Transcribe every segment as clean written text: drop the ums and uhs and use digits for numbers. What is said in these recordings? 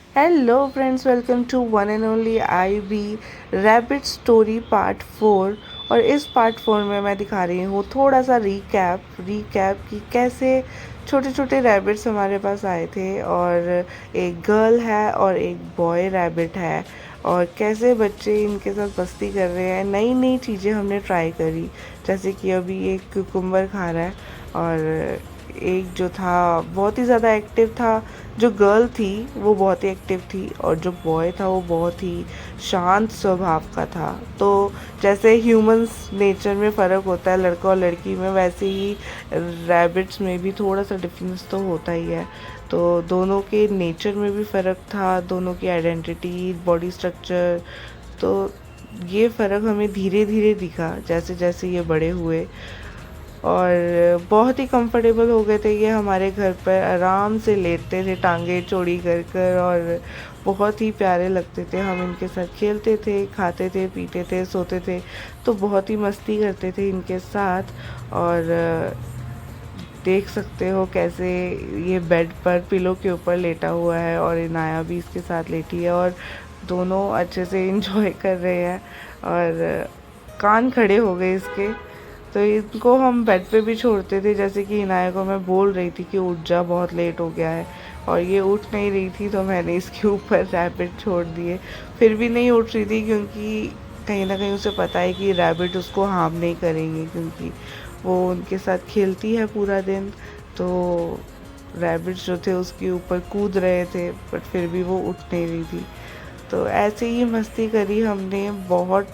Hello friends, welcome to one and only I B rabbit story part 4। और इस part 4 में मैं दिखा रही हूँ थोड़ा सा रीकैप कि कैसे छोटे छोटे रैबिट्स हमारे पास आए थे, और एक गर्ल है और एक बॉय रैबिट है, और कैसे बच्चे इनके साथ मस्ती कर रहे हैं। नई नई चीज़ें हमने ट्राई करी, जैसे कि अभी एक कुकुम्बर खा रहा है, और एक जो था बहुत ही ज़्यादा एक्टिव था। जो गर्ल थी वो बहुत ही एक्टिव थी, और जो बॉय था वो बहुत ही शांत स्वभाव का था। तो जैसे ह्यूमंस नेचर में फ़र्क होता है लड़का और लड़की में, वैसे ही रैबिट्स में भी थोड़ा सा डिफरेंस तो होता ही है। तो दोनों के नेचर में भी फ़र्क था, दोनों की आइडेंटिटी, बॉडी स्ट्रक्चर। तो ये फ़र्क हमें धीरे धीरे दिखा जैसे जैसे ये बड़े हुए, और बहुत ही कंफर्टेबल हो गए थे। ये हमारे घर पर आराम से लेटते थे टांगे चौड़ी कर कर, और बहुत ही प्यारे लगते थे। हम इनके साथ खेलते थे, खाते थे, पीते थे, सोते थे। तो बहुत ही मस्ती करते थे इनके साथ। और देख सकते हो कैसे ये बेड पर पिलो के ऊपर लेटा हुआ है, और इनाया भी इसके साथ लेटी है, और दोनों अच्छे से इंजॉय कर रहे हैं। और कान खड़े हो गए इसके। तो इनको हम बेड पे भी छोड़ते थे, जैसे कि इनाया को मैं बोल रही थी कि उठ जा, बहुत लेट हो गया है, और ये उठ नहीं रही थी, तो मैंने इसके ऊपर रैबिट छोड़ दिए। फिर भी नहीं उठ रही थी, क्योंकि कहीं ना कहीं उसे पता है कि रैबिट उसको हार्म नहीं करेंगे, क्योंकि वो उनके साथ खेलती है पूरा दिन। तो रैबिट्स जो थे उसके ऊपर कूद रहे थे, बट फिर भी वो उठ नहीं रही थी। तो ऐसे ही मस्ती करी हमने, बहुत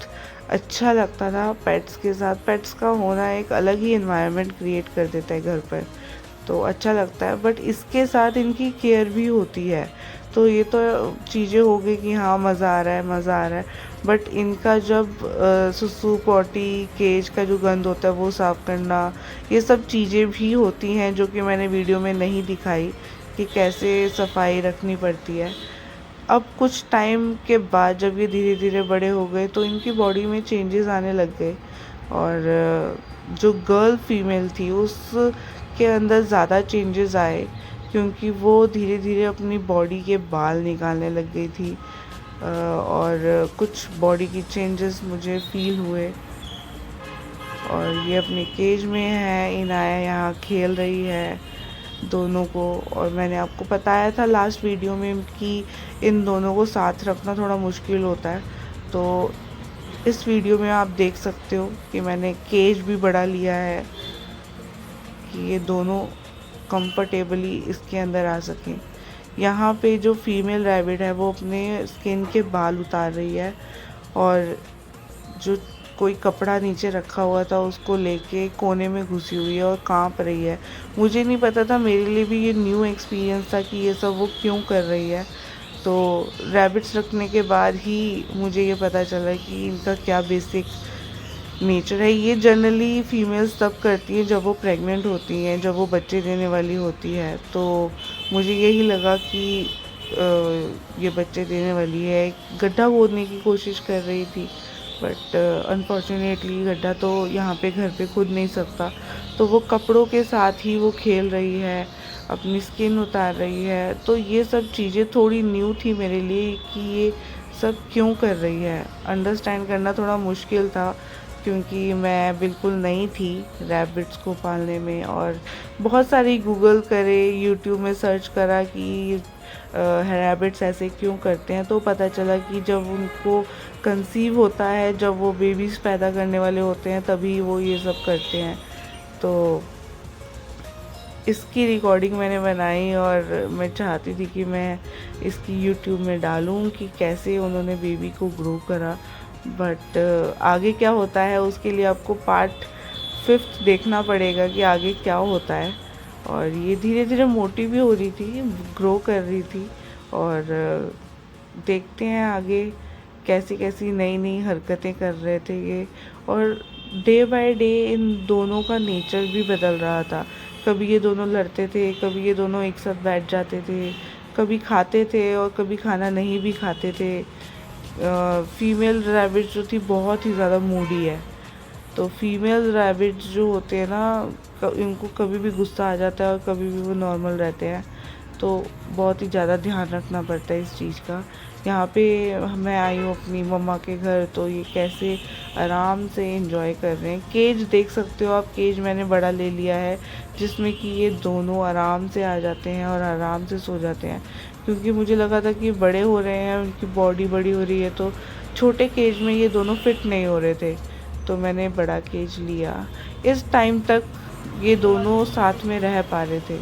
अच्छा लगता था पेट्स के साथ। पेट्स का होना एक अलग ही इन्वायरमेंट क्रिएट कर देता है घर पर, तो अच्छा लगता है। बट इसके साथ इनकी केयर भी होती है। तो ये तो चीज़ें हो गई कि हाँ मज़ा आ रहा है, मज़ा आ रहा है। बट इनका जब सुसु पॉटी केज का जो गंद होता है वो साफ़ करना, ये सब चीज़ें भी होती हैं जो कि मैंने वीडियो में नहीं दिखाई कि कैसे सफाई रखनी पड़ती है। अब कुछ टाइम के बाद जब ये धीरे धीरे बड़े हो गए, तो इनकी बॉडी में चेंजेस आने लग गए। और जो गर्ल फीमेल थी उसके अंदर ज़्यादा चेंजेस आए, क्योंकि वो धीरे धीरे अपनी बॉडी के बाल निकालने लग गई थी। और कुछ बॉडी की चेंजेस मुझे फील हुए। और ये अपने केज में है, इनाया यहाँ खेल रही है दोनों को। और मैंने आपको बताया था लास्ट वीडियो में कि इन दोनों को साथ रखना थोड़ा मुश्किल होता है। तो इस वीडियो में आप देख सकते हो कि मैंने केज भी बड़ा लिया है कि ये दोनों कंफर्टेबली इसके अंदर आ सकें। यहाँ पे जो फीमेल रैबिट है वो अपने स्किन के बाल उतार रही है, और जो कोई कपड़ा नीचे रखा हुआ था उसको लेके कोने में घुसी हुई है और कांप रही है। मुझे नहीं पता था, मेरे लिए भी ये न्यू एक्सपीरियंस था कि ये सब वो क्यों कर रही है। तो रैबिट्स रखने के बाद ही मुझे ये पता चला कि इनका क्या बेसिक नेचर है। ये जनरली फीमेल्स तब करती हैं जब वो प्रेग्नेंट होती हैं, जब वो बच्चे देने वाली होती है। तो मुझे यही लगा कि ये बच्चे देने वाली है। गड्ढा खोदने की कोशिश कर रही थी, बट अनफॉर्चुनेटली गड्ढा तो यहाँ पे घर पे खुद नहीं सकता। तो वो कपड़ों के साथ ही वो खेल रही है, अपनी स्किन उतार रही है। तो ये सब चीज़ें थोड़ी न्यू थी मेरे लिए कि ये सब क्यों कर रही है। अंडरस्टैंड करना थोड़ा मुश्किल था, क्योंकि मैं बिल्कुल नई थी रैबिट्स को पालने में। और बहुत सारी गूगल करे, यूट्यूब में सर्च करा कि रैबिट्स ऐसे क्यों करते हैं। तो पता चला कि जब उनको कंसीव होता है, जब वो बेबीज़ पैदा करने वाले होते हैं, तभी वो ये सब करते हैं। तो इसकी रिकॉर्डिंग मैंने बनाई, और मैं चाहती थी कि मैं इसकी यूट्यूब में डालूं कि कैसे उन्होंने बेबी को ग्रो करा। बट आगे क्या होता है उसके लिए आपको पार्ट 5 देखना पड़ेगा कि आगे क्या होता है। और ये धीरे धीरे मोटी भी हो रही थी, ग्रो कर रही थी। और देखते हैं आगे कैसी कैसी नई नई हरकतें कर रहे थे ये। और डे बाय डे इन दोनों का नेचर भी बदल रहा था। कभी ये दोनों लड़ते थे, कभी ये दोनों एक साथ बैठ जाते थे, कभी खाते थे और कभी खाना नहीं भी खाते थे। फीमेल रैबिट जो थी बहुत ही ज़्यादा मूडी है। तो फीमेल रैबिट जो होते हैं ना, इनको कभी भी गुस्सा आ जाता है और कभी भी वो नॉर्मल रहते हैं। तो बहुत ही ज़्यादा ध्यान रखना पड़ता है इस चीज़ का। यहाँ पे मैं आई हूँ अपनी मम्मा के घर, तो ये कैसे आराम से एंजॉय कर रहे हैं। केज देख सकते हो आप, केज मैंने बड़ा ले लिया है जिसमें कि ये दोनों आराम से आ जाते हैं और आराम से सो जाते हैं, क्योंकि मुझे लगा था कि बड़े हो रहे हैं, उनकी बॉडी बड़ी हो रही है, तो छोटे केज में ये दोनों फिट नहीं हो रहे थे, तो मैंने बड़ा केज लिया। इस टाइम तक ये दोनों साथ में रह पा रहे थे।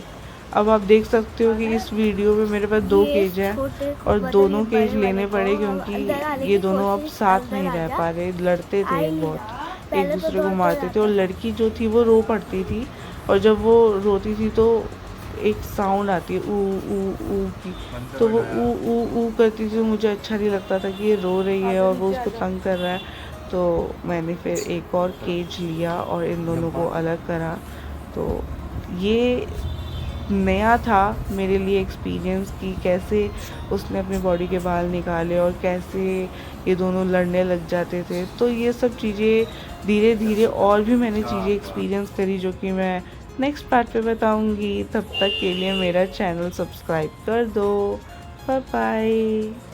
अब आप देख सकते हो कि इस वीडियो में मेरे पास 2 केज हैं और दोनों केज लेने पड़े, क्योंकि ये दोनों अब साथ नहीं रह पा रहे, लड़ते थे बहुत, एक दूसरे को मारते थे। और लड़की जो थी वो रो पड़ती थी, और जब वो रोती थी तो एक साउंड आती है ऊ ऊ ऊ की, तो वो ऊ ऊ ऊ करती थी। मुझे अच्छा नहीं लगता था कि ये रो रही है और वो उसको तंग कर रहा है, तो मैंने फिर एक और केज लिया और इन दोनों को अलग करा। तो ये नया था मेरे लिए एक्सपीरियंस कि कैसे उसने अपनी बॉडी के बाल निकाले और कैसे ये दोनों लड़ने लग जाते थे। तो ये सब चीज़ें धीरे धीरे और भी मैंने चीज़ें एक्सपीरियंस करी, जो कि मैं नेक्स्ट पार्ट पे बताऊंगी। तब तक के लिए मेरा चैनल सब्सक्राइब कर दो। Bye bye.